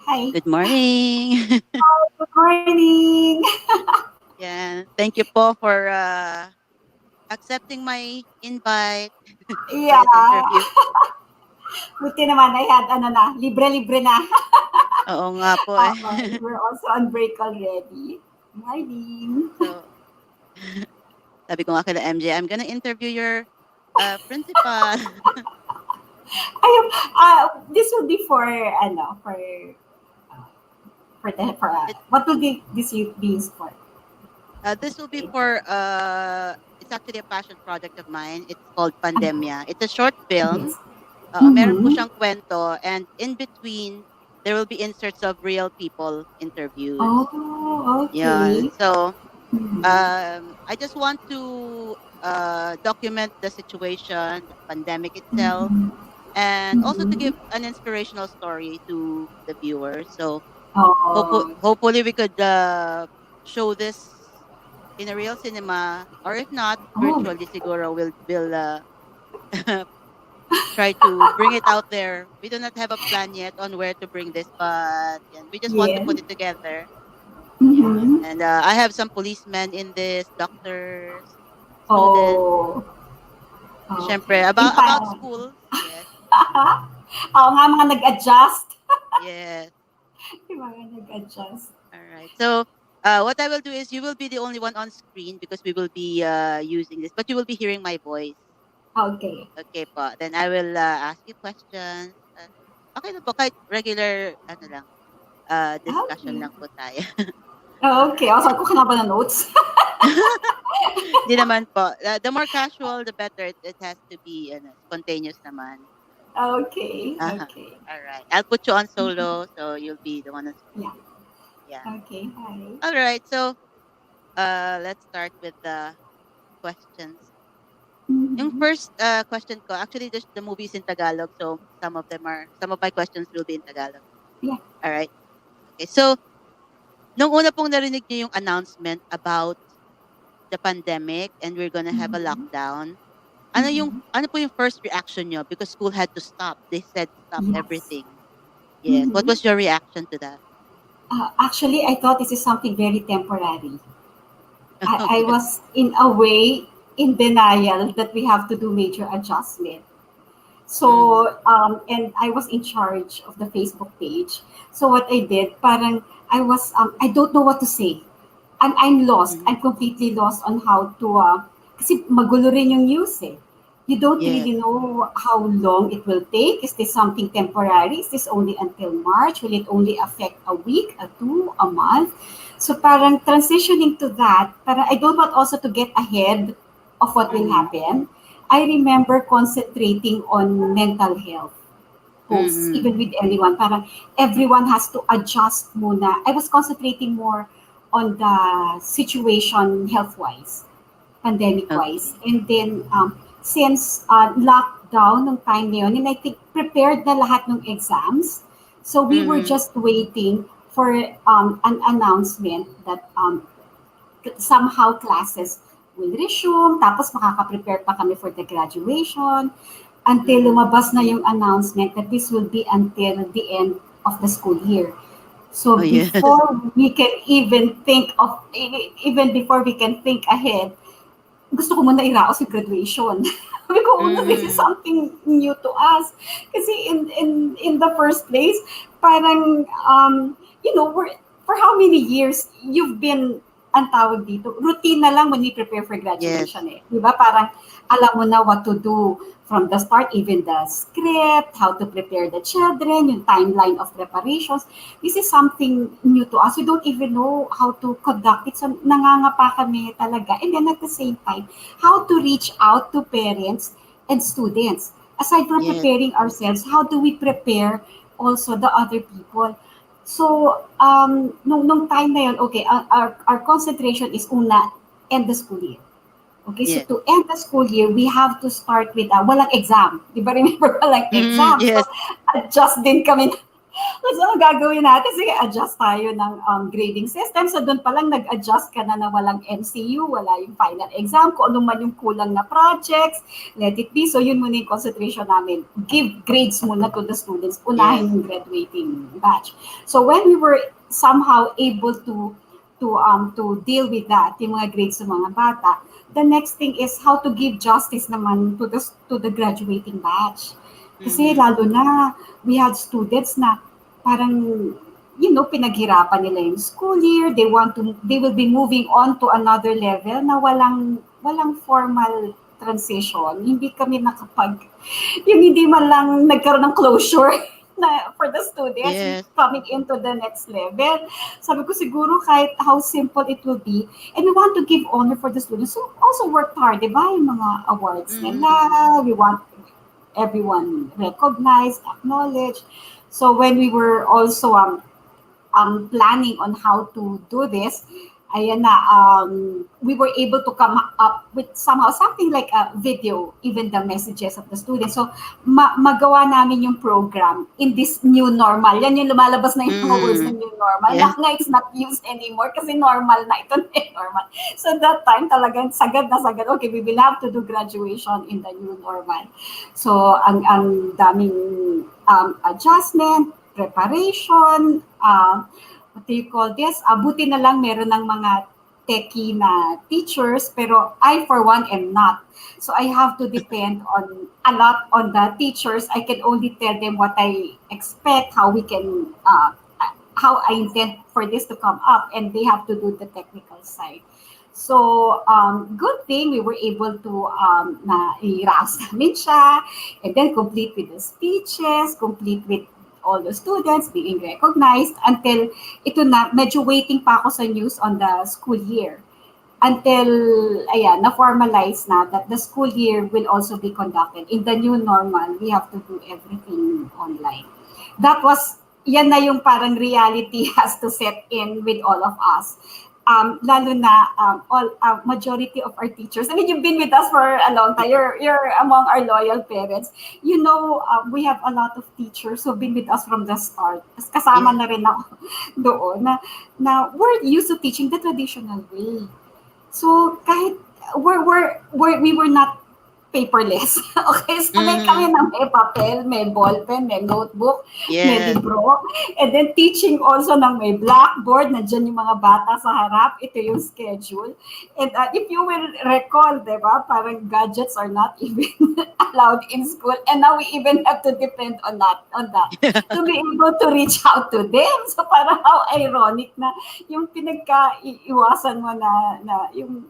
Hi. Good morning. Good morning. Yeah, thank you po for accepting my invite for Yeah. this interview. Buti naman I had libre-libre na. Oo nga po eh. We're also on break already. Morning. So, sabi ko nga kila MJ, I'm gonna interview your principal. Ayun, this will be for It, what will this be used for? this will be for it's actually a passion project of mine. It's called Ano? Pandemia. It's a short film. Yes. Meron po Mm-hmm. siyang kwento, and in between there will be inserts of real people interviews. Oh, Yan. okay. So, Mm-hmm. I just want to document the situation, the pandemic itself, Mm-hmm. and also to Mm-hmm. give an inspirational story to the viewers. So Oh, hopefully we could show this in a real cinema, or if not, oh, virtually. Siguro we'll try to bring it out there. We do not have a plan yet on where to bring this, but yeah, we just want to yeah. put it together. Yeah, Mm-hmm. and I have some policemen in this, doctors, students. Oh, Siyempre, okay. about schools. Yes. Oo nga, mga nag-adjust. Yes. Yung mga nag-adjust. All right. So, what I will do is you will be the only one on screen because we will be using this, but you will be hearing my voice. Okay. Okay po. Then I will ask you questions. Okay na po. Kahit regular, ano lang, discussion Okay. lang po tayo. Okay. Alright. O, sabi ko ka na ba na notes? Hindi naman po. The more casual, the better. It has to be spontaneous naman. Okay. Uh-huh. Okay. All right. I'll put you on solo, so you'll be the one on screen. Yeah. Yeah. Okay. Hi. All right. So, let's start with the questions. Yung Mm-hmm. first question ko, actually the movie is in Tagalog, so some of my questions will be in Tagalog. Yeah. All right. Okay. So, nung una pong narinig niyo yung announcement about the pandemic and we're gonna have a Mm-hmm. lockdown, Mm-hmm. ano po yung first reaction niyo because school had to stop. They said stop Yes. everything. Yes. What Mm-hmm. was your reaction to that? Actually, I thought this is something very temporary. I Okay. was, in a way, in denial that we have to do major adjustment. Mm-hmm. So, and I was in charge of the Facebook page. So what I did, parang I don't know what to say. I'm lost. Mm-hmm. I'm completely lost on how to, kasi magulo rin yung news eh. You don't Yes. really know how long it will take. Is this something temporary? Is this only until March? Will it only affect a week, a two, a month? So parang transitioning to that, parang I don't want also to get ahead of what will Mm-hmm. happen. I remember concentrating on mental health posts, Mm-hmm. even with anyone. Parang everyone has to adjust muna. I was concentrating more on the situation health-wise, pandemic-wise. Okay. And then, since lockdown nung time na yun, and I think prepared na lahat ng exams, so we were Mm-hmm. just waiting for an announcement that somehow classes will resume, tapos makaka-prepare pa kami for the graduation, until Mm-hmm. lumabas na yung announcement that this will be until the end of the school year. So Oh yes. before we can even think of, even before we can think ahead, gusto ko muna iraos yung graduation. Sabi ko, this is Mm-hmm. something new to us. Kasi in the first place, parang, for how many years you've been, ang tawag dito, routine na lang when we prepare for Yes. graduation eh. Di ba? Parang alam mo na what to do from the start, even the script, how to prepare the children, yung timeline of preparations. This is something new to us. We don't even know how to conduct it. So nangangapa kami talaga. And then at the same time, how to reach out to parents and students. Aside from Yes. preparing ourselves, how do we prepare also the other people? So, nung time na yun, okay, our concentration is una, end the school year. Okay, so Yes. to end the school year, we have to start with walang exam. Di ba remember walang Mm-hmm. exam? So Yes. adjust din kami So, ang gagawin natin, sige, adjust tayo ng grading system. So, doon pa lang nag-adjust ka na walang MCU, wala yung final exam, kung ano man yung kulang na projects, let it be. So, yun muna yung concentration namin. Give grades muna to the students, Yes. unahin yung graduating batch. So, when we were somehow able to deal with that, yung mga grades ng mga bata, the next thing is how to give justice naman to the graduating batch. Kasi Mhm. lalo na, we had students na parang, pinaghirapan nila yung school year, they will be moving on to another level na walang formal transition. Hindi kami yung hindi man lang nagkaroon ng closure na for the students Yes. coming into the next level. Sabi ko siguro kahit how simple it will be, and we want to give honor for the students who also worked hard, di ba? Yung mga awards nila, Mhm. we want everyone recognized, acknowledged. So when we were also planning on how to do this, ayan na, we were able to come up with somehow something like a video, even the messages of the students. So magawa namin yung program in this new normal. Yan yung lumalabas na yung mga words Mm. ng new normal. Yes. Na it's not used anymore kasi normal na ito na yung normal. So that time talagang sagad na sagad, okay, we will have to do graduation in the new normal. So ang daming adjustment, preparation, what do you call this? Buti na lang meron ng mga techie na teachers, pero I for one am not. So I have to depend on a lot on the teachers. I can only tell them what I expect, how we can, how I intend for this to come up, and they have to do the technical side. So, good thing we were able to na i-rouse namin siya, and then complete with the speeches, complete with all the students being recognized until ito na, medyo waiting pa ako sa news on the school year. Until, ayan, na-formalize na that the school year will also be conducted. In the new normal, we have to do everything online. That was, yan na yung parang reality has to set in with all of us. Lalo na all majority of our teachers. I mean, you've been with us for a long time. You're among our loyal parents. We have a lot of teachers who've been with us from the start. Kasama Yes. na rin ako doon na we're used to teaching the traditional way. So kahit we were not paperless. Okay, so may kami Mhm. ng may papel, may ballpen, may notebook, may Yes. libro, and then teaching also ng may blackboard, nandiyan yung mga bata sa harap, ito yung schedule. And if you will recall, di ba, parang gadgets are not even allowed in school, and now we even have to depend on that to be able to reach out to them. So parang how ironic na yung pinagka-iwasan mo na yung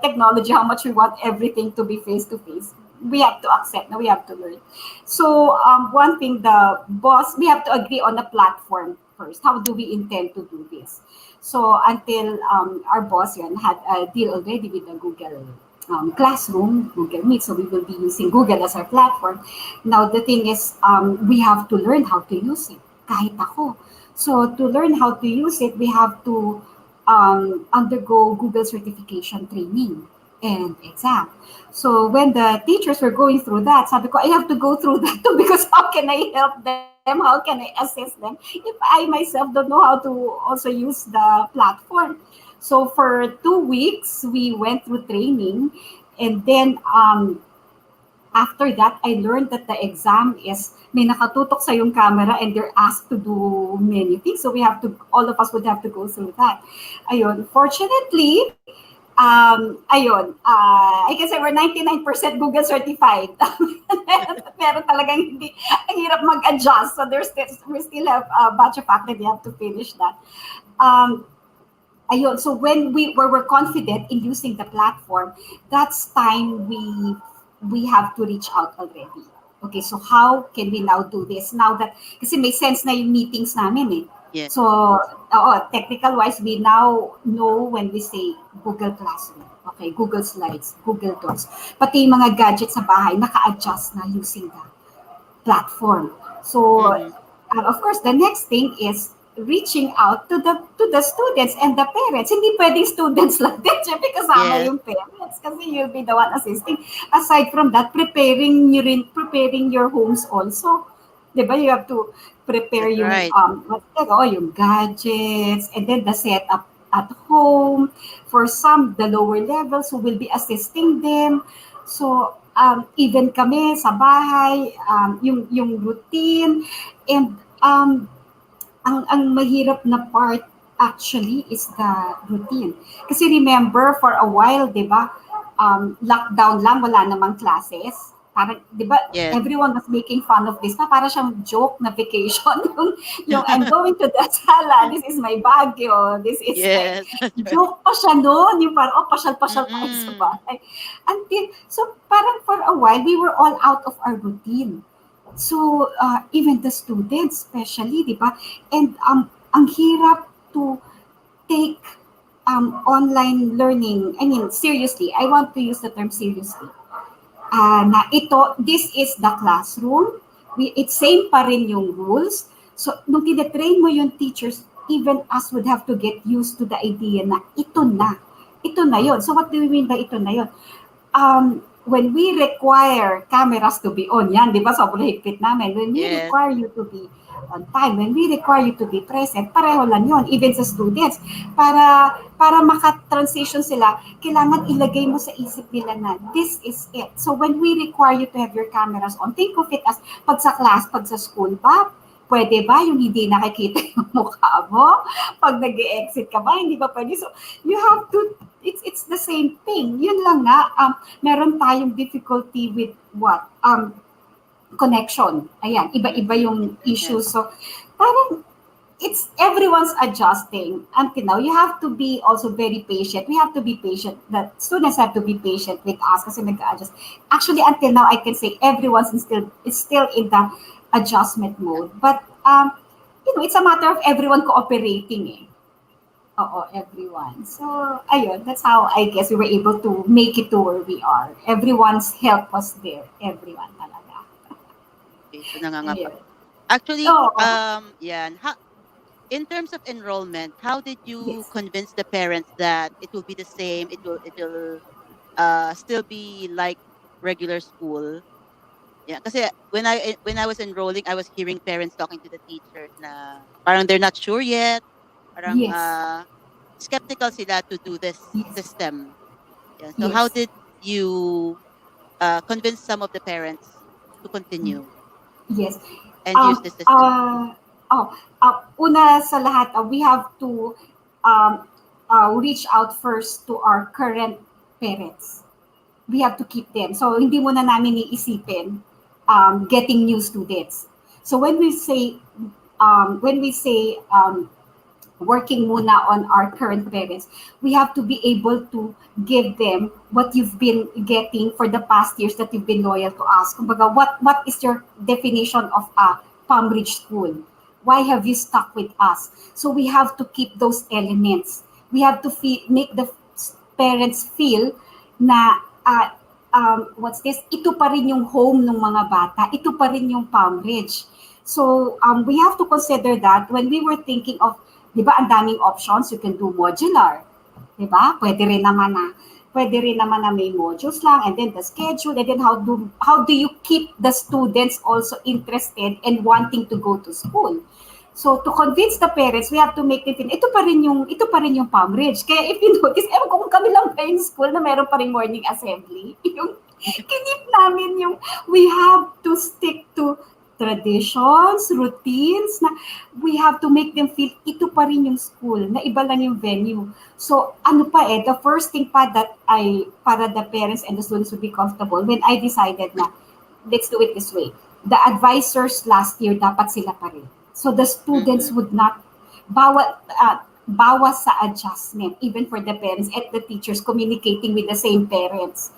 technology, how much we want everything to be face to face. We have to accept, we have to learn. So one thing, the boss, we have to agree on a platform first. How do we intend to do this? So until our boss had a deal already with the Google Classroom, Google Meet, so we will be using Google as our platform. Now the thing is, we have to learn how to use it. Kahit ako. So to learn how to use it, we have to undergo Google certification training and exam. So when the teachers were going through that, sabi ko, I have to go through that too because how can I help them? How can I assist them if I myself don't know how to also use the platform? So for 2 weeks, we went through training, and then after that, I learned that the exam is may nakatutok sa yung camera and they're asked to do many things. So all of us would have to go through that. Ayun, fortunately, I can say we're 99% Google certified. Pero talagang hindi, ang hirap mag-adjust. So we still have a batch of faculty, they have to finish that. So when we're confident in using the platform, that's time we have to reach out already. Okay, so how can we now do this? Now that, kasi may sense na yung meetings namin eh. Yes. So, technical wise, we now know when we say Google Classroom, okay, Google Slides, Google Docs. Pati yung mga gadgets sa bahay, naka-adjust na using the platform. So, Mhm. of course, the next thing is reaching out to the students and the parents. Hindi pwedeng students lang din, syempre kasama Yes. yung parents kasi you'll be the one assisting. Aside from that, preparing your homes also. 'Di ba? You have to prepare That's yung right. yung gadgets, and then the setup at home for some the lower levels who will be assisting them. So even kami sa bahay, yung routine, and ang mahirap na part actually is the routine. Kasi remember, for a while, di ba, lockdown lang, wala namang classes. Parang, di ba, Yes. everyone was making fun of this na para siyang joke na vacation. yung I'm going to the sala, this is my Baguio, this is my, Yes, that's right. joke pa siya noon, yung parang, oh, pasyal-pasyal tayo sa Mm-mm. bahay. So parang for a while, we were all out of our routine. So, even the students, especially, di ba? And ang hirap to take online learning. I mean, seriously. I want to use the term seriously. Na ito, this is the classroom. It's same pa rin yung rules. So, nung tinetrain mo yung teachers, even us would have to get used to the idea na ito na. Ito na yon. So, what do we mean by ito na yon? When we require cameras to be on, yan, di ba, sobrang higpit namin. When we Yes. require you to be on time, when we require you to be present, pareho lang yun, even sa students. Para maka-transition sila, kailangan ilagay mo sa isip nila na this is it. So when we require you to have your cameras on, think of it as pag sa class, pag sa school ba, pwede ba yung hindi nakikita yung mukha mo? Pag nag-exit ka ba, hindi ba pwede? So you have to, it's the same thing. Yun lang nga, meron tayong difficulty with what? Connection. Ayan, iba-iba yung Yes. issues. So, parang it's everyone's adjusting until now. You have to be also very patient. We have to be patient. The students have to be patient with us kasi nag-adjust. Actually, until now, I can say everyone's still in the adjustment mode. But, it's a matter of everyone cooperating eh. Oo, everyone. So, ayun, that's how I guess we were able to make it to where we are. Everyone's help was there. Everyone talaga. Okay, so nangangapa. Ayun. Actually, Oo. yan. In terms of enrollment, how did you Yes. convince the parents that it will be the same? It will still be like regular school. Yeah, kasi when I was enrolling, I was hearing parents talking to the teachers na parang they're not sure yet. Parang Yes. skeptical sila to do this Yes. system. Yeah. So how Yes. did you convince some of the parents to continue Yes. and use Um, the system? uh, Una sa lahat, we have to um, reach out first to our current parents. We have to keep them. So, hindi muna namin iisipin getting new students. So, when we say working muna on our current parents, we have to be able to give them what you've been getting for the past years that you've been loyal to us. Kumbaga, what is your definition of a Palmridge School? Why have you stuck with us? So we have to keep those elements. We have to make the parents feel na what's this? Ito pa rin yung home ng mga bata. Ito pa rin yung Palmridge. So we have to consider that when we were thinking of, di ba, ang daming options. You can do modular. Di ba? Pwede rin naman na may modules lang, and then the schedule, and then how do you keep the students also interested and wanting to go to school? So to convince the parents, we have to make it ito pa rin yung Palmridge. Kaya if you notice, ewan ko kung kami lang pa yung school na meron pa rin morning assembly. Yung kinip namin yung we have to stick to traditions, routines, na we have to make them feel ito pa rin yung school, na iba lang yung venue. So, the first thing pa that para the parents and the students would be comfortable, when I decided na, let's do it this way. The advisors last year, dapat sila pa rin. So, the students Mhm. would not, bawas sa adjustment, even for the parents and the teachers communicating with the same parents.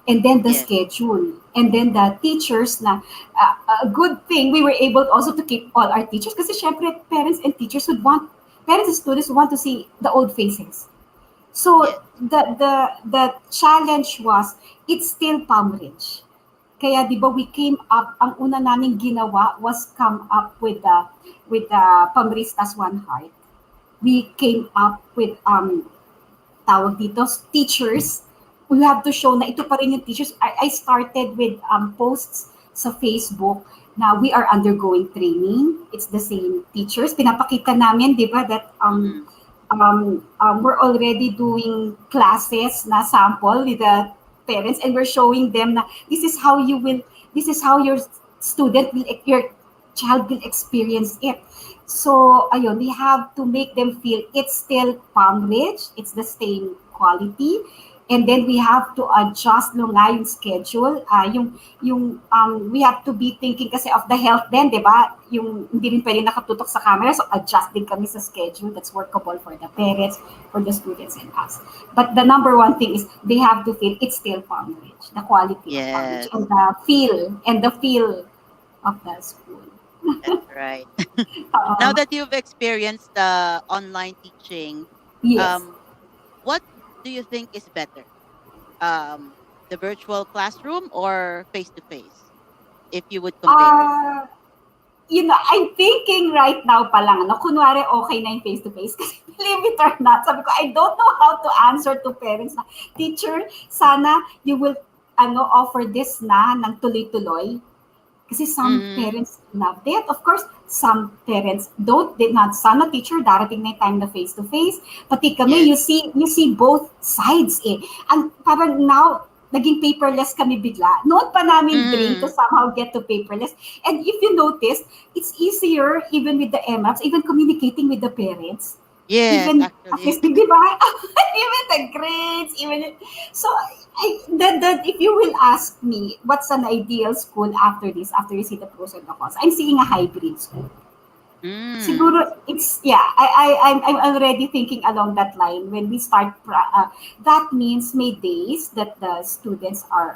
And then the Yes. schedule. And then the teachers na, a good thing, we were able also to keep all our teachers kasi syempre parents and students want to see the old faces. So Yes. the challenge was, it's still Palmridge. Kaya 'di ba we came up, ang una naming ginawa was come up with the Palmristas One Heart. We came up with tawag dito, teachers. We have to show na ito pa rin yung teachers. I started with posts sa Facebook Now we are undergoing training. It's the same teachers. Pinapakita namin, di ba, that Mm-mm. we're already doing classes na sample with the parents, and we're showing them na this is how your your child will experience it. So, ayun, we have to make them feel it's still Palmridge, it's the same quality, and then we have to adjust no nga yung schedule, we have to be thinking kasi of the health din, di ba? Yung hindi rin pwede nakatutok sa camera, so adjust din kami sa schedule that's workable for the parents, for the students, and us. But the number one thing is they have to feel it's still Palmridge, the quality of Palmridge, Yes, and the feel of the school. that's right. Now Uh, that you've experienced the online teaching, yes. um, what do you think is better? Um, the virtual classroom or face to face? If you would compare it. Uh, I'm thinking right now pa lang, kunwari okay na yung face-to-face. Kasi believe it or not, sabi ko, I don't know how to answer to parents na, teacher, sana you will offer this na ng tuloy-tuloy. Kasi some Mm-hmm. parents loved it. Of course, some parents did not. Sana teacher, darating na yung time na face-to-face. Pati kami, Yes. you see both sides eh. And parang now, naging paperless kami bigla. Noon pa namin dream to Mm-hmm. somehow get to paperless. And if you notice, it's easier even with the MAPs, even communicating with the parents. Yes, Even actually. assisting, di ba? Even the grades, so if you will ask me what's an ideal school after this, after you see the pros and the cons, I'm seeing a hybrid school. Mm. Siguro it's yeah. I'm already thinking along that line when we start. That means may days that the students are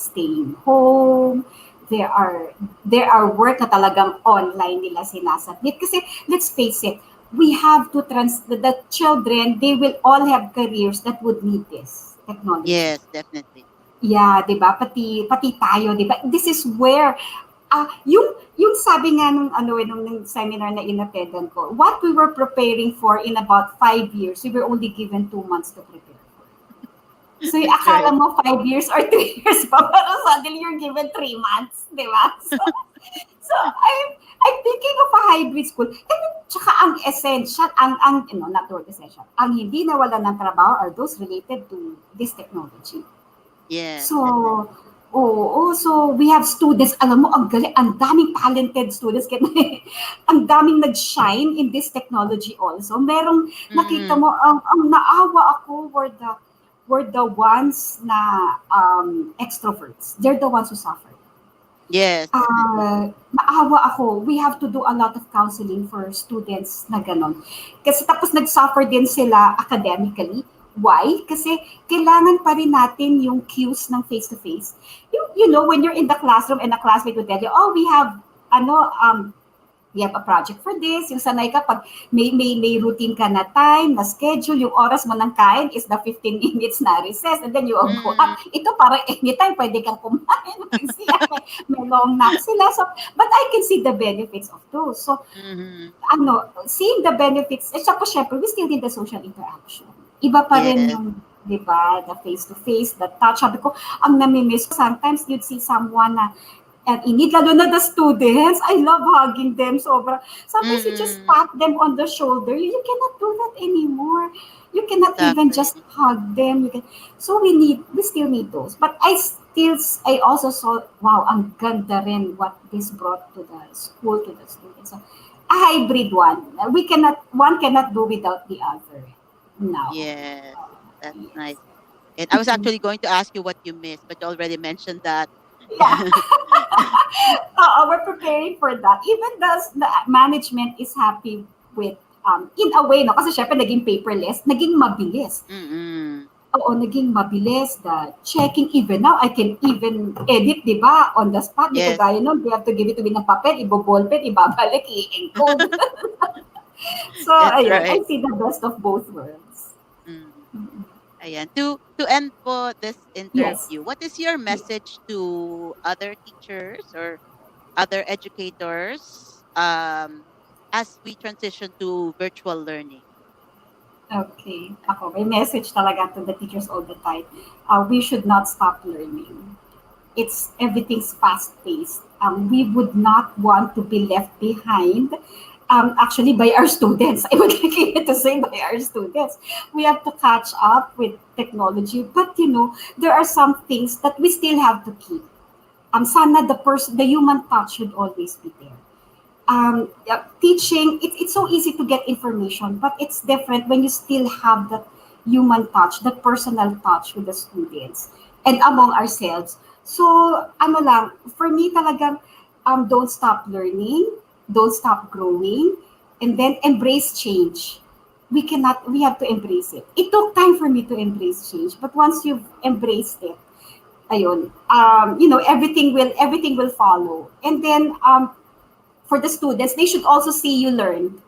staying home. There are work na talagang online nila sinasubmit. Kasi let's face it, we have to the children. They will all have careers that would need this technology. Yes, definitely. Yeah, 'di ba? Pati tayo, 'di ba? This is where yung sabi nga nung nung seminar na inattendan ko, what we were preparing for in about 5 years, we were only given 2 months to prepare. So yung That's akala right. mo 5 years or 3 years pa, pero suddenly you're given 3 months, di ba? So I'm thinking of a hybrid school. And tsaka ang essential, not the word essential, ang hindi nawala ng trabaho are those related to this technology. Yes, So, definitely. so we have students, alam mo, ang galing, ang daming talented students, ang daming nag-shine in this technology also. Merong, nakita Mm. mo, ang naawa ako were the ones na extroverts. They're the ones who suffer. Yes, definitely. Naawa ako. We have to do a lot of counseling for students na ganon. Kasi tapos nag-suffer din sila academically. Why? Kasi kailangan pa rin natin yung cues ng face-to-face. When you're in the classroom and a classmate will tell you, oh, we have a project for this. Yung sanay ka, pag may routine ka na time, na schedule, yung oras mo ng kain is the 15 minutes na recess, and then you will go Mm. up. Ito parang anytime pwede kang kumain, may long nap sila. So, but I can see the benefits of those. So, Mm-hmm. seeing the benefits, at saka syempre, we still need the social interaction. Iba pa rin Yes. yung, di ba, the face-to-face, the touch. Sabi ko, ang namimiss ko, sometimes you'd see someone na, and inid, lalo na the students, I love hugging them sobra. Sometimes you just Mm. pat them on the shoulder. You cannot do that anymore. You cannot even just Exactly. hug them. So we still need those. But I also saw, wow, ang ganda rin what this brought to the school, to the students. So, a hybrid one. One cannot do without the other. No. Yes, that's nice. Yes. And I was actually going to ask you what you missed, but you already mentioned that. Yeah. We're preparing for that. Even the management is happy with, in a way, no? Kasi syempre naging paperless, naging mabilis. Mm-mm. Oo, naging mabilis. The checking, even now, I can even edit, di ba? On the spot. Di Yes. kagaya nun, they have to give it to me ng papel, iboballpen, ibabalik, i-encode. So, That's ayun, I right. see the best of both worlds. Mm. Ayan. To end po this Yes. interview, what is your message to other teachers or other educators as we transition to virtual learning? Okay. Ako, may message talaga to the teachers all the time. We should not stop learning. It's everything's fast paced. We would not want to be left behind. Actually, by our students, I would like it to say by our students, we have to catch up with technology. But there are some things that we still have to keep. Sana the human touch should always be there. Yeah, teaching, it's so easy to get information, but it's different when you still have that human touch, that personal touch with the students and among ourselves. So ano lang, for me talagang don't stop learning, don't stop growing, and then embrace change. We have to embrace it. It took time for me to embrace change, but once you've embraced it, ayun, everything will follow. And then for the students, they should also see you learn.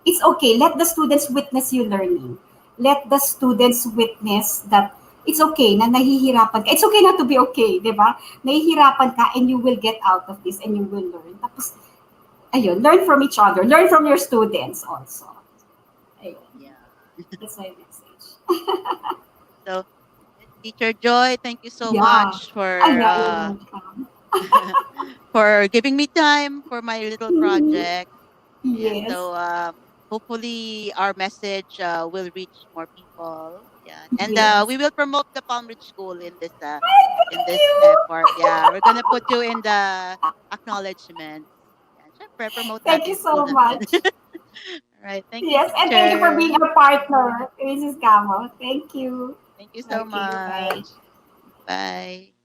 It's okay. Let the students witness you learning. Let the students witness that it's okay na nahihirapan ka. It's okay not to be okay, di ba? Nahihirapan ka and you will get out of this and you will learn. Tapos, ayun, learn from each other. Learn from your students also. Ayun, Yeah. that's my message. So, Teacher Joy, thank you so Yeah. much for Ay, yeah, you're welcome. for giving me time for my little Mhm. project. Yeah. Yes. So hopefully our message will reach more people. Yeah. And Yes. we will promote the Palmridge School Ay, in thank this you. effort. Yeah. We're gonna put you in the acknowledgements. Yeah. Syempre, promote Thank you natin school so natin. much. All right. Thank you, Yes, and thank you for being teacher. our partner, Mrs. Camo. Thank you. Thank you so Okay, bye. much. Bye.